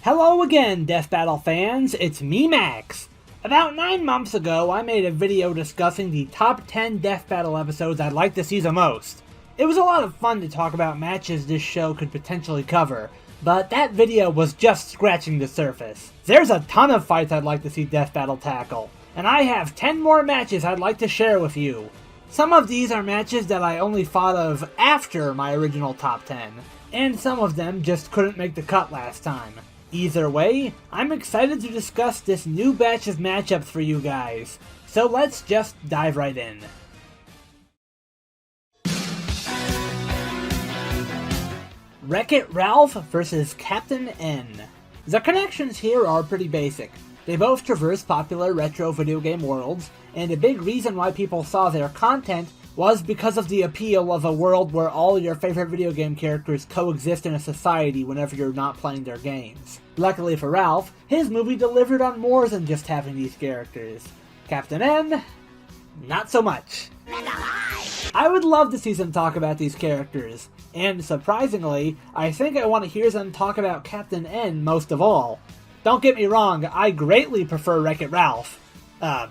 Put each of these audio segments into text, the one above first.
Hello again, Death Battle fans, it's me, Max. About 9 months ago, I made a video discussing the top 10 Death Battle episodes I'd like to see the most. It was a lot of fun to talk about matches this show could potentially cover, but that video was just scratching the surface. There's a ton of fights I'd like to see Death Battle tackle, and I have 10 more matches I'd like to share with you. Some of these are matches that I only thought of after my original top 10, and some of them just couldn't make the cut last time. Either way, I'm excited to discuss this new batch of matchups for you guys, so let's just dive right in. WreckIt Ralph vs. Captain N. The connections here are pretty basic. They both traverse popular retro video game worlds, and a big reason why people saw their content was because of the appeal of a world where all your favorite video game characters coexist in a society whenever you're not playing their games. Luckily for Ralph, his movie delivered on more than just having these characters. Captain N, not so much. I would love to see them talk about these characters, and surprisingly, I think I want to hear them talk about Captain N most of all. Don't get me wrong, I greatly prefer WreckIt Ralph.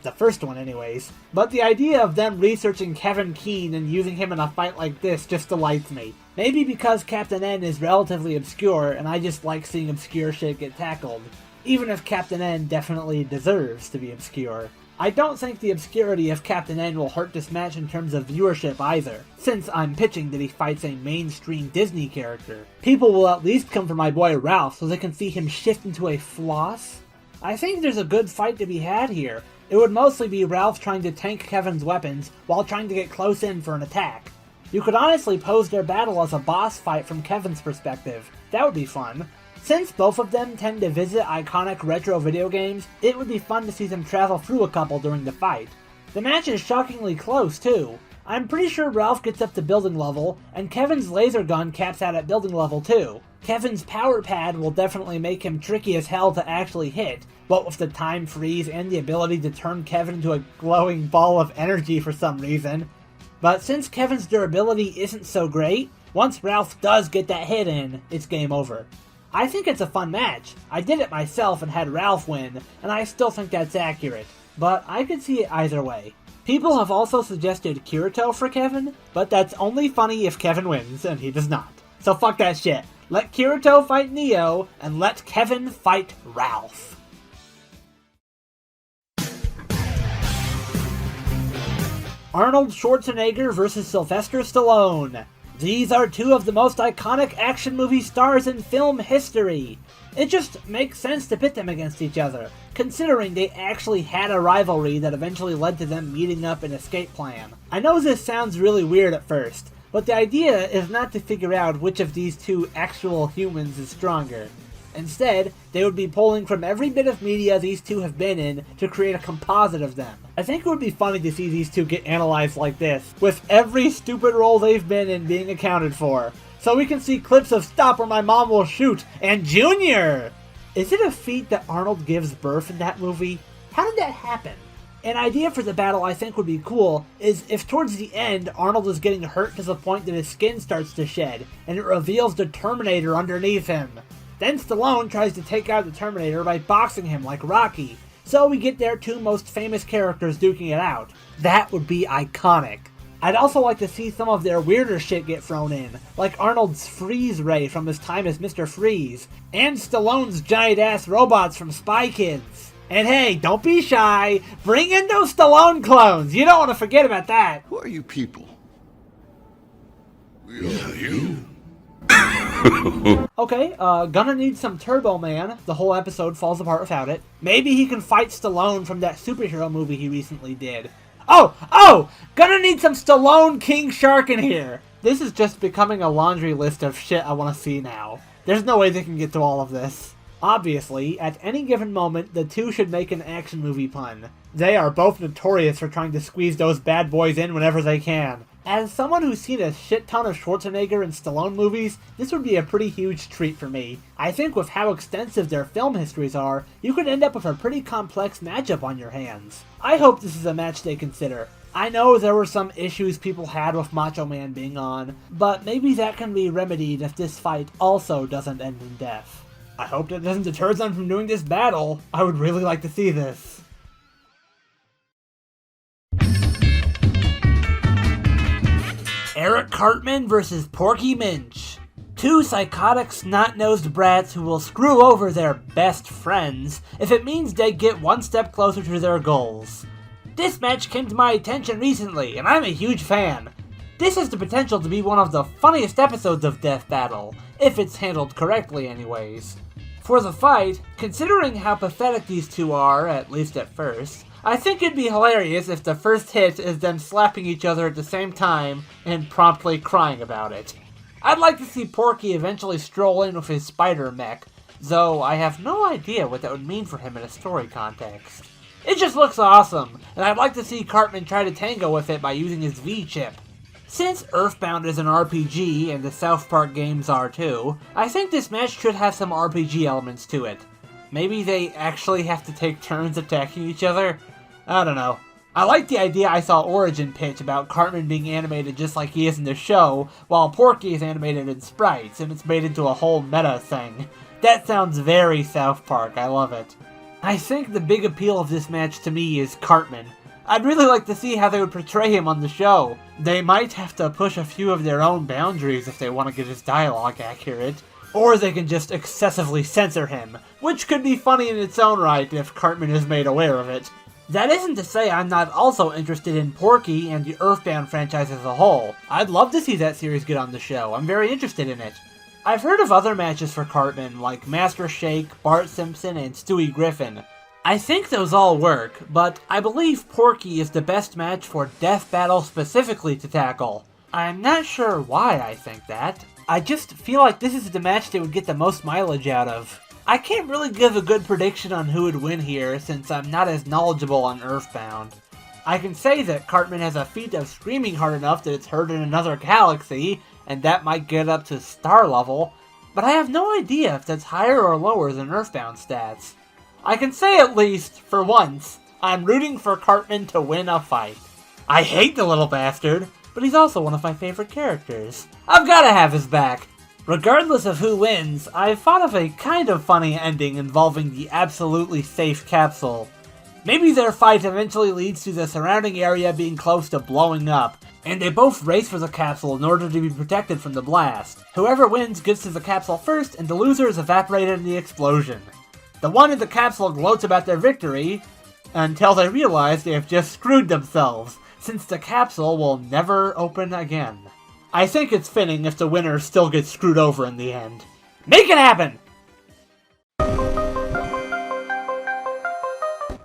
The first one anyways. But the idea of them researching Kevin Keane and using him in a fight like this just delights me. Maybe because Captain N is relatively obscure and I just like seeing obscure shit get tackled. Even if Captain N definitely deserves to be obscure. I don't think the obscurity of Captain N will hurt this match in terms of viewership either, since I'm pitching that he fights a mainstream Disney character. People will at least come for my boy Ralph so they can see him shift into a floss. I think there's a good fight to be had here. It would mostly be Ralph trying to tank Kevin's weapons while trying to get close in for an attack. You could honestly pose their battle as a boss fight from Kevin's perspective. That would be fun. Since both of them tend to visit iconic retro video games, it would be fun to see them travel through a couple during the fight. The match is shockingly close too. I'm pretty sure Ralph gets up to building level, and Kevin's laser gun caps out at building level too. Kevin's power pad will definitely make him tricky as hell to actually hit, what with the time freeze and the ability to turn Kevin into a glowing ball of energy for some reason. But since Kevin's durability isn't so great, once Ralph does get that hit in, it's game over. I think it's a fun match. I did it myself and had Ralph win, and I still think that's accurate, but I could see it either way. People have also suggested Kirito for Kevin, but that's only funny if Kevin wins, and he does not. So fuck that shit. Let Kirito fight Neo, and let Kevin fight Ralph. Arnold Schwarzenegger vs. Sylvester Stallone. These are two of the most iconic action movie stars in film history. It just makes sense to pit them against each other, considering they actually had a rivalry that eventually led to them meeting up an escape plan. I know this sounds really weird at first, but the idea is not to figure out which of these two actual humans is stronger. Instead, they would be pulling from every bit of media these two have been in to create a composite of them. I think it would be funny to see these two get analyzed like this, with every stupid role they've been in being accounted for. So we can see clips of Stop or My Mom Will Shoot and Junior! Is it a feat that Arnold gives birth in that movie? How did that happen? An idea for the battle I think would be cool is if towards the end Arnold is getting hurt to the point that his skin starts to shed, and it reveals the Terminator underneath him. Then Stallone tries to take out the Terminator by boxing him like Rocky, so we get their two most famous characters duking it out. That would be iconic. I'd also like to see some of their weirder shit get thrown in, like Arnold's freeze ray from his time as Mr. Freeze, and Stallone's giant-ass robots from Spy Kids. And hey, don't be shy, bring in those Stallone clones, you don't want to forget about that. Who are you people? We are you. Okay, gonna need some Turbo Man. The whole episode falls apart without it. Maybe he can fight Stallone from that superhero movie he recently did. Oh! Gonna need some Stallone King Shark in here! This is just becoming a laundry list of shit I want to see now. There's no way they can get to all of this. Obviously, at any given moment, the two should make an action movie pun. They are both notorious for trying to squeeze those bad boys in whenever they can. As someone who's seen a shit ton of Schwarzenegger and Stallone movies, this would be a pretty huge treat for me. I think with how extensive their film histories are, you could end up with a pretty complex matchup on your hands. I hope this is a match they consider. I know there were some issues people had with Macho Man being on, but maybe that can be remedied if this fight also doesn't end in death. I hope that doesn't deter them from doing this battle. I would really like to see this. Eric Cartman versus Porky Minch. Two psychotic snot-nosed brats who will screw over their best friends if it means they get one step closer to their goals. This match came to my attention recently, and I'm a huge fan. This has the potential to be one of the funniest episodes of Death Battle, if it's handled correctly anyways. For the fight, considering how pathetic these two are, at least at first, I think it'd be hilarious if the first hit is them slapping each other at the same time and promptly crying about it. I'd like to see Porky eventually stroll in with his spider mech, though I have no idea what that would mean for him in a story context. It just looks awesome, and I'd like to see Cartman try to tango with it by using his V-chip. Since Earthbound is an RPG, and the South Park games are too, I think this match should have some RPG elements to it. Maybe they actually have to take turns attacking each other? I don't know. I like the idea I saw Origin pitch about Cartman being animated just like he is in the show, while Porky is animated in sprites, and it's made into a whole meta thing. That sounds very South Park, I love it. I think the big appeal of this match to me is Cartman. I'd really like to see how they would portray him on the show. They might have to push a few of their own boundaries if they want to get his dialogue accurate. Or they can just excessively censor him, which could be funny in its own right if Cartman is made aware of it. That isn't to say I'm not also interested in Porky and the Earthbound franchise as a whole. I'd love to see that series get on the show. I'm very interested in it. I've heard of other matches for Cartman, like Master Shake, Bart Simpson, and Stewie Griffin. I think those all work, but I believe Porky is the best match for Death Battle specifically to tackle. I'm not sure why I think that. I just feel like this is the match they would get the most mileage out of. I can't really give a good prediction on who would win here since I'm not as knowledgeable on Earthbound. I can say that Cartman has a feat of screaming hard enough that it's heard in another galaxy, and that might get up to star level, but I have no idea if that's higher or lower than Earthbound stats. I can say at least, for once, I'm rooting for Cartman to win a fight. I hate the little bastard, but he's also one of my favorite characters. I've gotta have his back. Regardless of who wins, I've thought of a kind of funny ending involving the absolutely safe capsule. Maybe their fight eventually leads to the surrounding area being close to blowing up, and they both race for the capsule in order to be protected from the blast. Whoever wins gets to the capsule first, and the loser is evaporated in the explosion. The one in the capsule gloats about their victory, until they realize they have just screwed themselves, since the capsule will never open again. I think it's fitting if the winner still gets screwed over in the end. Make it happen!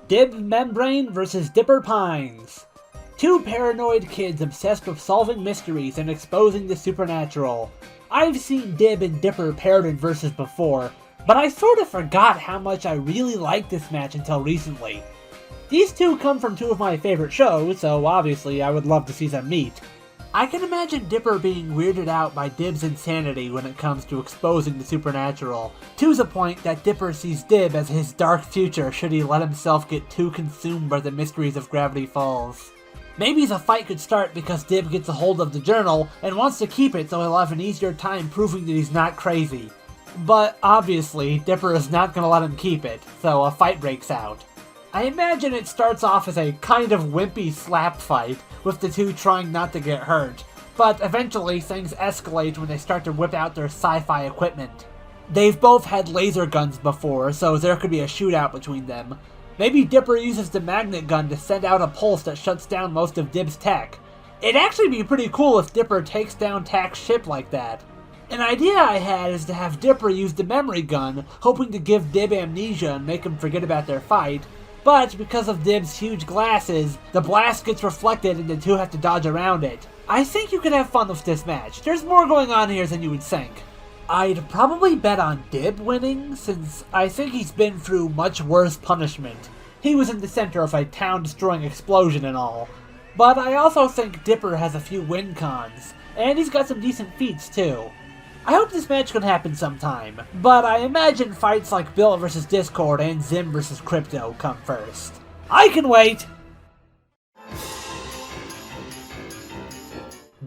Dib Membrane vs. Dipper Pines. Two paranoid kids obsessed with solving mysteries and exposing the supernatural. I've seen Dib and Dipper paired in verses before, but I sort of forgot how much I really liked this match until recently. These two come from two of my favorite shows, so obviously I would love to see them meet. I can imagine Dipper being weirded out by Dib's insanity when it comes to exposing the supernatural, to the point that Dipper sees Dib as his dark future should he let himself get too consumed by the mysteries of Gravity Falls. Maybe the fight could start because Dib gets a hold of the journal and wants to keep it so he'll have an easier time proving that he's not crazy. But obviously, Dipper is not going to let him keep it, so a fight breaks out. I imagine it starts off as a kind of wimpy slap fight, with the two trying not to get hurt, but eventually things escalate when they start to whip out their sci-fi equipment. They've both had laser guns before, so there could be a shootout between them. Maybe Dipper uses the magnet gun to send out a pulse that shuts down most of Dib's tech. It'd actually be pretty cool if Dipper takes down Tak's ship like that. An idea I had is to have Dipper use the memory gun, hoping to give Dib amnesia and make him forget about their fight, but because of Dib's huge glasses, the blast gets reflected and the two have to dodge around it. I think you could have fun with this match. There's more going on here than you would think. I'd probably bet on Dib winning, since I think he's been through much worse punishment. He was in the center of a town-destroying explosion and all. But I also think Dipper has a few win cons, and he's got some decent feats too. I hope this match can happen sometime, but I imagine fights like Bill vs. Discord and Zim vs. Crypto come first. I can wait!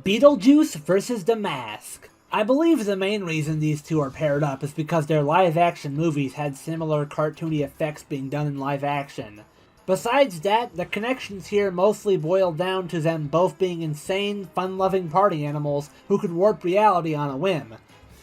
Beetlejuice vs. The Mask. I believe the main reason these two are paired up is because their live-action movies had similar cartoony effects being done in live action. Besides that, the connections here mostly boil down to them both being insane, fun-loving party animals who could warp reality on a whim.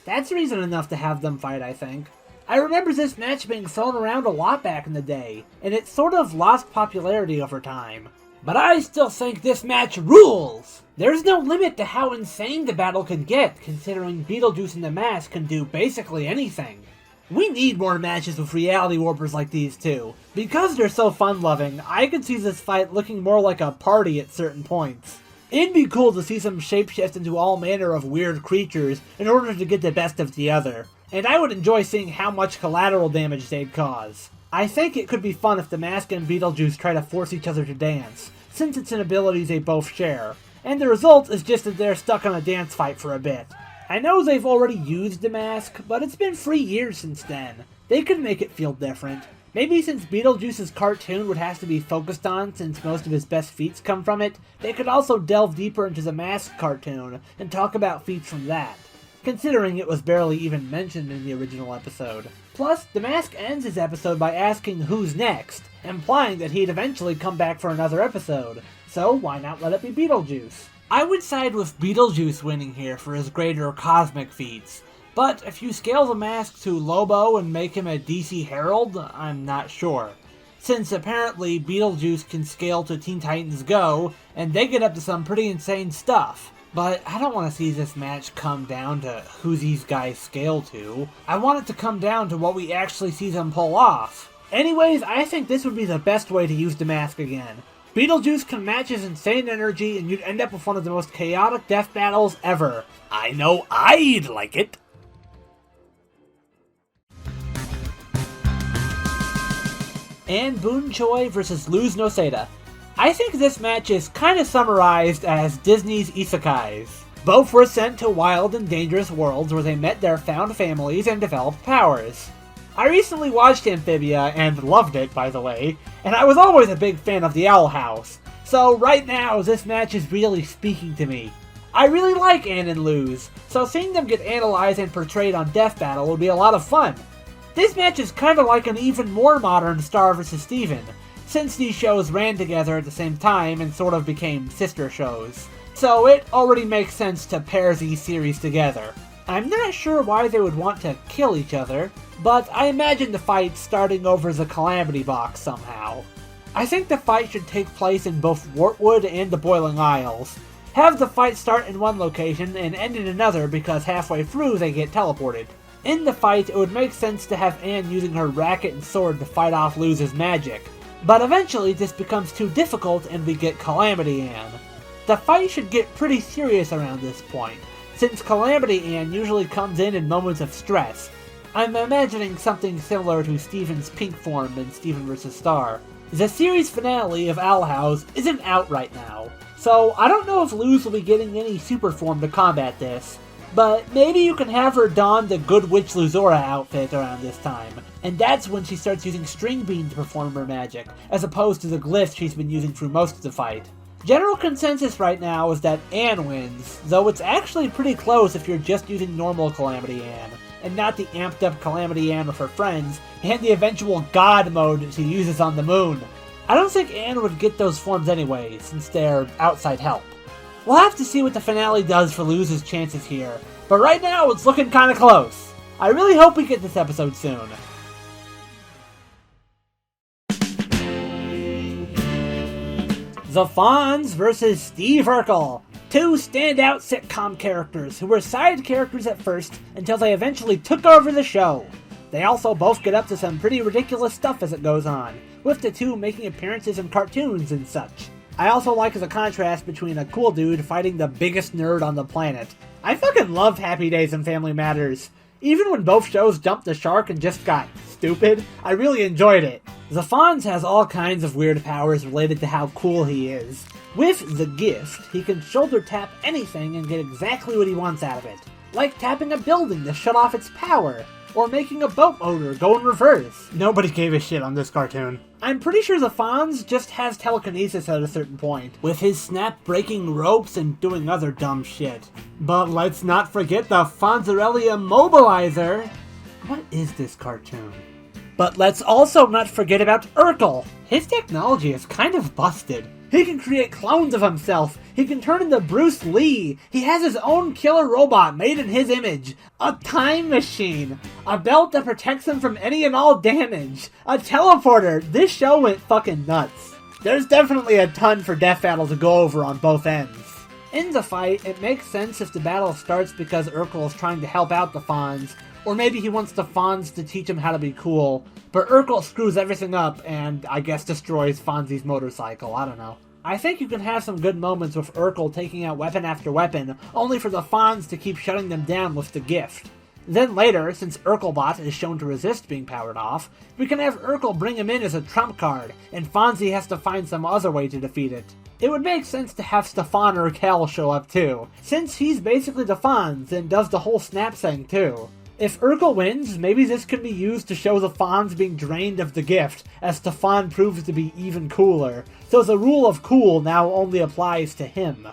That's reason enough to have them fight, I think. I remember this match being thrown around a lot back in the day, and it sort of lost popularity over time. But I still think this match rules! There's no limit to how insane the battle can get, considering Beetlejuice and the Mask can do basically anything. We need more matches with reality warpers like these two. Because they're so fun-loving, I could see this fight looking more like a party at certain points. It'd be cool to see them shapeshift into all manner of weird creatures in order to get the best of the other. And I would enjoy seeing how much collateral damage they'd cause. I think it could be fun if the Mask and Beetlejuice try to force each other to dance, since it's an ability they both share. And the result is just that they're stuck on a dance fight for a bit. I know they've already used the mask, but it's been 3 years since then. They could make it feel different. Maybe since Beetlejuice's cartoon would have to be focused on since most of his best feats come from it, they could also delve deeper into the Mask cartoon and talk about feats from that, considering it was barely even mentioned in the original episode. Plus, the Mask ends his episode by asking who's next, implying that he'd eventually come back for another episode. So why not let it be Beetlejuice? I would side with Beetlejuice winning here for his greater cosmic feats, but if you scale the Mask to Lobo and make him a DC Herald, I'm not sure. Since apparently Beetlejuice can scale to Teen Titans Go, and they get up to some pretty insane stuff. But I don't want to see this match come down to who these guys scale to. I want it to come down to what we actually see them pull off. Anyways, I think this would be the best way to use the Mask again. Beetlejuice can match his insane energy and you'd end up with one of the most chaotic death battles ever. I know I'd like it. And Boon Choi vs. Luz Noseda. I think this match is kinda summarized as Disney's isekais. Both were sent to wild and dangerous worlds where they met their found families and developed powers. I recently watched Amphibia and loved it, by the way, and I was always a big fan of the Owl House, so right now this match is really speaking to me. I really like Ann and Luz, so seeing them get analyzed and portrayed on Death Battle would be a lot of fun. This match is kinda like an even more modern Star vs. Steven, since these shows ran together at the same time and sort of became sister shows. So it already makes sense to pair these series together. I'm not sure why they would want to kill each other, but I imagine the fight starting over the Calamity Box somehow. I think the fight should take place in both Wartwood and the Boiling Isles. Have the fight start in one location and end in another because halfway through they get teleported. In the fight, it would make sense to have Anne using her racket and sword to fight off Luz's magic, but eventually this becomes too difficult and we get Calamity Anne. The fight should get pretty serious around this point, since Calamity Anne usually comes in moments of stress. I'm imagining something similar to Steven's pink form in Steven vs. Star. The series finale of Owl House isn't out right now, so I don't know if Luz will be getting any super form to combat this, but maybe you can have her don the Good Witch Luzora outfit around this time, and that's when she starts using String Bean to perform her magic, as opposed to the glyphs she's been using through most of the fight. General consensus right now is that Anne wins, though it's actually pretty close if you're just using normal Calamity Anne, and not the amped up Calamity Anne with her friends, and the eventual God mode she uses on the moon. I don't think Anne would get those forms anyway, since they're outside help. We'll have to see what the finale does for Luz's chances here, but right now it's looking kinda close. I really hope we get this episode soon. The Fonz vs. Steve Urkel. Two standout sitcom characters who were side characters at first until they eventually took over the show. They also both get up to some pretty ridiculous stuff as it goes on, with the two making appearances in cartoons and such. I also like the contrast between a cool dude fighting the biggest nerd on the planet. I fucking love Happy Days and Family Matters. Even when both shows jumped the shark and just got stupid, I really enjoyed it. The Fonz has all kinds of weird powers related to how cool he is. With the gift, he can shoulder tap anything and get exactly what he wants out of it. Like tapping a building to shut off its power. or making a boat motor go in reverse. Nobody gave a shit on this cartoon. I'm pretty sure the Fonz just has telekinesis at a certain point, with his snap breaking ropes and doing other dumb shit. But let's not forget the Fonzarelli Immobilizer. What is this cartoon? But let's also not forget about Urkel. His technology is kind of busted. He can create clones of himself. He can turn into Bruce Lee. He has his own killer robot made in his image. A time machine. A belt that protects him from any and all damage. A teleporter. This show went fucking nuts. There's definitely a ton for Death Battle to go over on both ends. In the fight, it makes sense if the battle starts because Urkel is trying to help out the Fonz, or maybe he wants the Fonz to teach him how to be cool, but Urkel screws everything up and, I guess, destroys Fonzie's motorcycle, I don't know. I think you can have some good moments with Urkel taking out weapon after weapon, only for the Fonz to keep shutting them down with the gift. Then later, since Urkelbot is shown to resist being powered off, we can have Urkel bring him in as a trump card, and Fonzie has to find some other way to defeat it. It would make sense to have Stefan Urkel show up too, since he's basically the Fonz and does the whole snap thing too. If Urkel wins, maybe this can be used to show the Fonz being drained of the gift, as Stefan proves to be even cooler, so the rule of cool now only applies to him.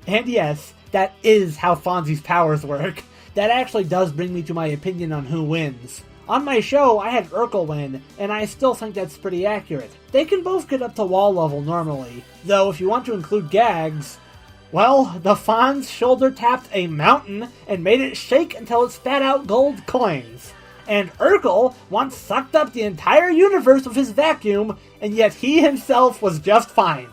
And yes, that is how Fonzie's powers work. That actually does bring me to my opinion on who wins. On my show, I had Urkel win, and I still think that's pretty accurate. They can both get up to wall level normally, though if you want to include gags, well, the Fonz shoulder-tapped a mountain and made it shake until it spat out gold coins. And Urkel once sucked up the entire universe with his vacuum, and yet he himself was just fine.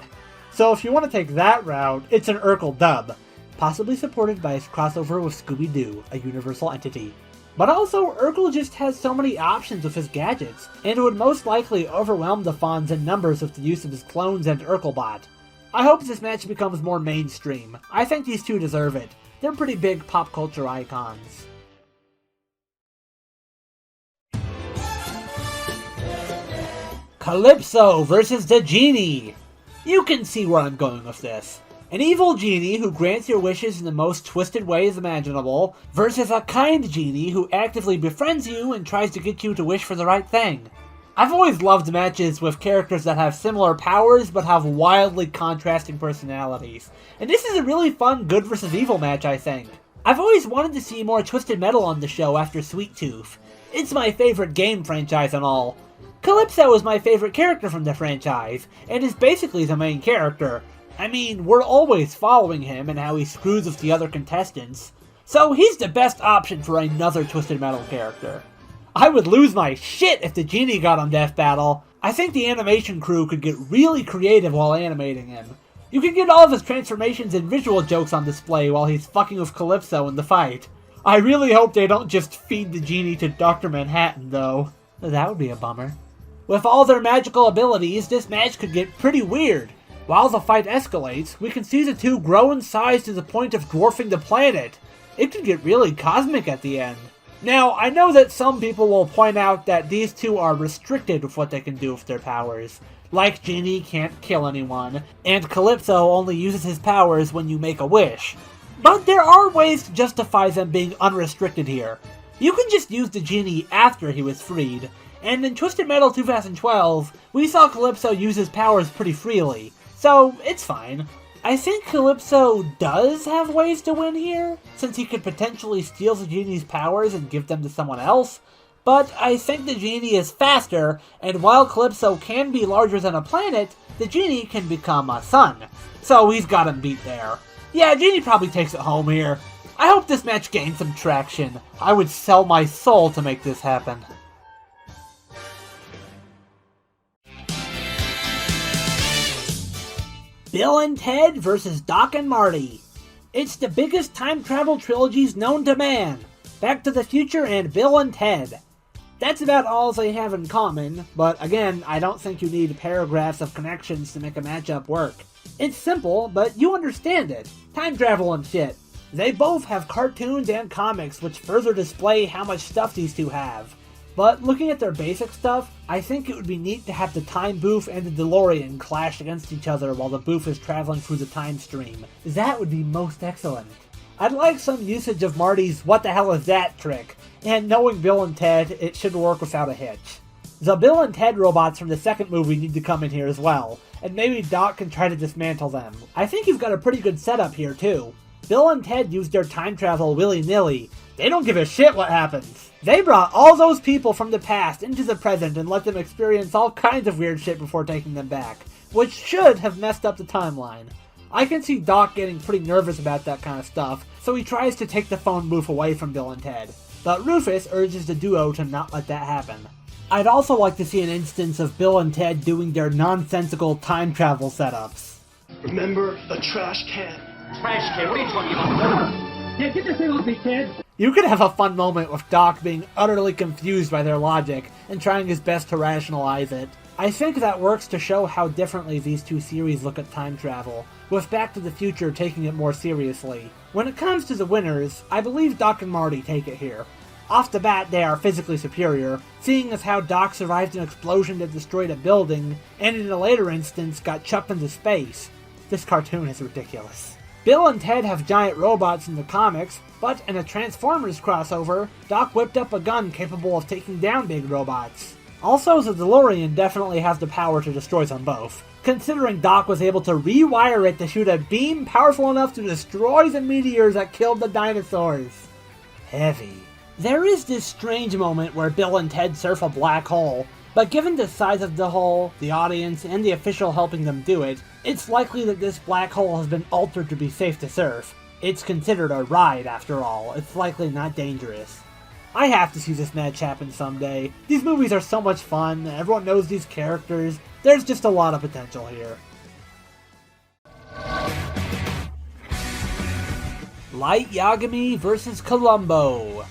So if you want to take that route, it's an Urkel dub, possibly supported by his crossover with Scooby-Doo, a universal entity. But also, Urkel just has so many options with his gadgets, and would most likely overwhelm the Fonz in numbers with the use of his clones and Urkelbot. I hope this match becomes more mainstream. I think these two deserve it. They're pretty big pop culture icons. Calypso versus the Genie! You can see where I'm going with this. An evil genie who grants your wishes in the most twisted ways imaginable, versus a kind genie who actively befriends you and tries to get you to wish for the right thing. I've always loved matches with characters that have similar powers but have wildly contrasting personalities, and this is a really fun good versus evil match, I think. I've always wanted to see more Twisted Metal on the show after Sweet Tooth. It's my favorite game franchise and all. Calypso is my favorite character from the franchise, and is basically the main character. I mean, we're always following him and how he screws with the other contestants, so he's the best option for another Twisted Metal character. I would lose my shit if the Genie got on Death Battle. I think the animation crew could get really creative while animating him. You can get all of his transformations and visual jokes on display while he's fucking with Calypso in the fight. I really hope they don't just feed the Genie to Dr. Manhattan, though. That would be a bummer. With all their magical abilities, this match could get pretty weird. While the fight escalates, we can see the two grow in size to the point of dwarfing the planet. It could get really cosmic at the end. Now, I know that some people will point out that these two are restricted with what they can do with their powers. Like Genie can't kill anyone, and Calypso only uses his powers when you make a wish. But there are ways to justify them being unrestricted here. You can just use the Genie after he was freed, and in Twisted Metal 2012, we saw Calypso use his powers pretty freely, so it's fine. I think Calypso does have ways to win here, since he could potentially steal the Genie's powers and give them to someone else, but I think the Genie is faster, and while Calypso can be larger than a planet, the Genie can become a sun, so he's got him beat there. Yeah, Genie probably takes it home here. I hope this match gains some traction. I would sell my soul to make this happen. Bill and Ted vs. Doc and Marty. It's the biggest time travel trilogies known to man. Back to the Future and Bill and Ted. That's about all they have in common, but again, I don't think you need paragraphs of connections to make a matchup work. It's simple, but you understand it. Time travel and shit. They both have cartoons and comics which further display how much stuff these two have. But looking at their basic stuff, I think it would be neat to have the Time Booth and the DeLorean clash against each other while the booth is traveling through the time stream. That would be most excellent. I'd like some usage of Marty's "what the hell is that" trick, and knowing Bill and Ted, it should work without a hitch. The Bill and Ted robots from the second movie need to come in here as well, and maybe Doc can try to dismantle them. I think you've got a pretty good setup here too. Bill and Ted use their time travel willy-nilly. They don't give a shit what happens. They brought all those people from the past into the present and let them experience all kinds of weird shit before taking them back, which should have messed up the timeline. I can see Doc getting pretty nervous about that kind of stuff, so he tries to take the phone booth away from Bill and Ted. But Rufus urges the duo to not let that happen. I'd also like to see an instance of Bill and Ted doing their nonsensical time travel setups. Remember the trash can? Trash can? What are you talking about? Yeah, get this thing off me, Ted! You could have a fun moment with Doc being utterly confused by their logic and trying his best to rationalize it. I think that works to show how differently these two series look at time travel, with Back to the Future taking it more seriously. When it comes to the winners, I believe Doc and Marty take it here. Off the bat, they are physically superior, seeing as how Doc survived an explosion that destroyed a building, and in a later instance got chucked into space. This cartoon is ridiculous. Bill and Ted have giant robots in the comics, but in a Transformers crossover, Doc whipped up a gun capable of taking down big robots. Also, the DeLorean definitely has the power to destroy them both, considering Doc was able to rewire it to shoot a beam powerful enough to destroy the meteors that killed the dinosaurs. Heavy. There is this strange moment where Bill and Ted surf a black hole, but given the size of the hole, the audience, and the official helping them do it, it's likely that this black hole has been altered to be safe to surf. It's considered a ride after all, it's likely not dangerous. I have to see this match happen someday. These movies are so much fun, everyone knows these characters, there's just a lot of potential here. Light Yagami vs. Colombo.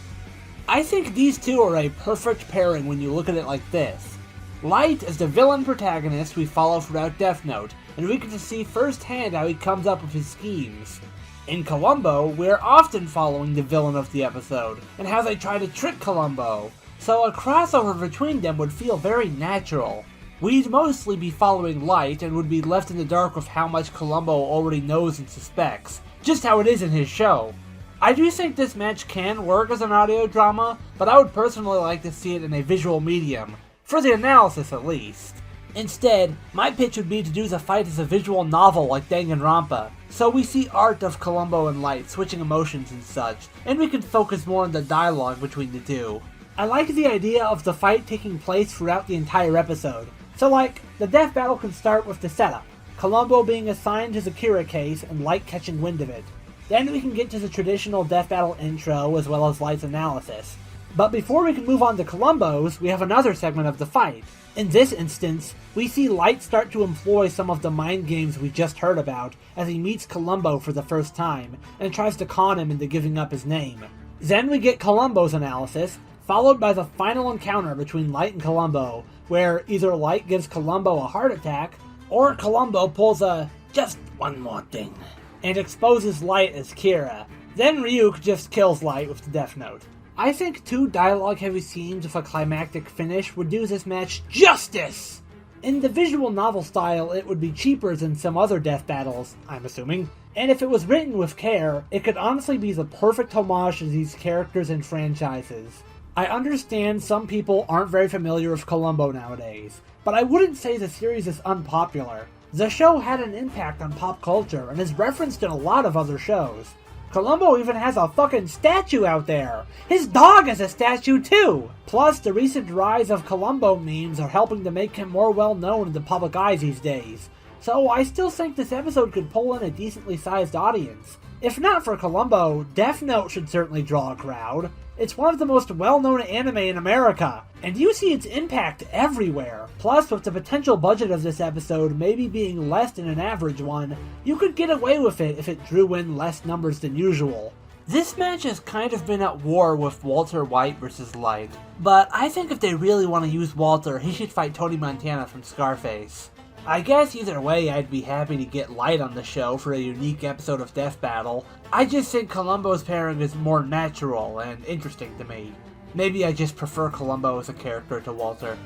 I think these two are a perfect pairing when you look at it like this. Light is the villain protagonist we follow throughout Death Note, and we get to see firsthand how he comes up with his schemes. In Colombo, we're often following the villain of the episode, and how they try to trick Colombo, so a crossover between them would feel very natural. We'd mostly be following Light and would be left in the dark with how much Colombo already knows and suspects, just how it is in his show. I do think this match can work as an audio drama, but I would personally like to see it in a visual medium, for the analysis at least. Instead, my pitch would be to do the fight as a visual novel like Danganronpa, so we see art of Colombo and Light switching emotions and such, and we can focus more on the dialogue between the two. I like the idea of the fight taking place throughout the entire episode, so like, the death battle can start with the setup, Colombo being assigned to the Kira case and Light catching wind of it. Then we can get to the traditional death battle intro as well as Light's analysis. But before we can move on to Colombo's, we have another segment of the fight. In this instance, we see Light start to employ some of the mind games we just heard about as he meets Colombo for the first time, and tries to con him into giving up his name. Then we get Colombo's analysis, followed by the final encounter between Light and Colombo, where either Light gives Colombo a heart attack, or Colombo pulls a "just one more thing" and exposes Light as Kira. Then Ryuk just kills Light with the Death Note. I think two dialogue-heavy scenes with a climactic finish would do this match justice! In the visual novel style, it would be cheaper than some other death battles, I'm assuming, and if it was written with care, it could honestly be the perfect homage to these characters and franchises. I understand some people aren't very familiar with Colombo nowadays, but I wouldn't say the series is unpopular. The show had an impact on pop culture and is referenced in a lot of other shows. Colombo even has a fucking statue out there! His dog is a statue too! Plus, the recent rise of Colombo memes are helping to make him more well known in the public eye these days. So I still think this episode could pull in a decently sized audience. If not for Colombo, Death Note should certainly draw a crowd. It's one of the most well-known anime in America, and you see its impact everywhere. Plus, with the potential budget of this episode maybe being less than an average one, you could get away with it if it drew in less numbers than usual. This match has kind of been at war with Walter White versus Light, but I think if they really want to use Walter, he should fight Tony Montana from Scarface. I guess either way I'd be happy to get Light on the show for a unique episode of Death Battle. I just think Colombo's pairing is more natural and interesting to me. Maybe I just prefer Colombo as a character to Walter.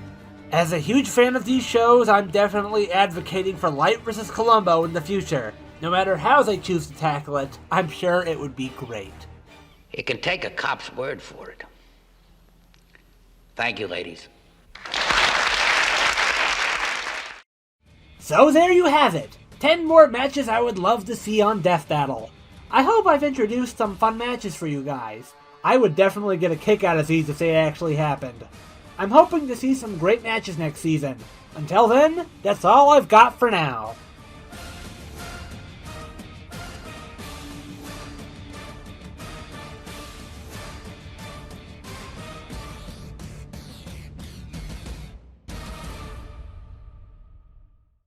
As a huge fan of these shows, I'm definitely advocating for Light vs. Colombo in the future. No matter how they choose to tackle it, I'm sure it would be great. You can take a cop's word for it. Thank you, ladies. So there you have it! 10 more matches I would love to see on Death Battle. I hope I've introduced some fun matches for you guys. I would definitely get a kick out of these if they actually happened. I'm hoping to see some great matches next season. Until then, that's all I've got for now.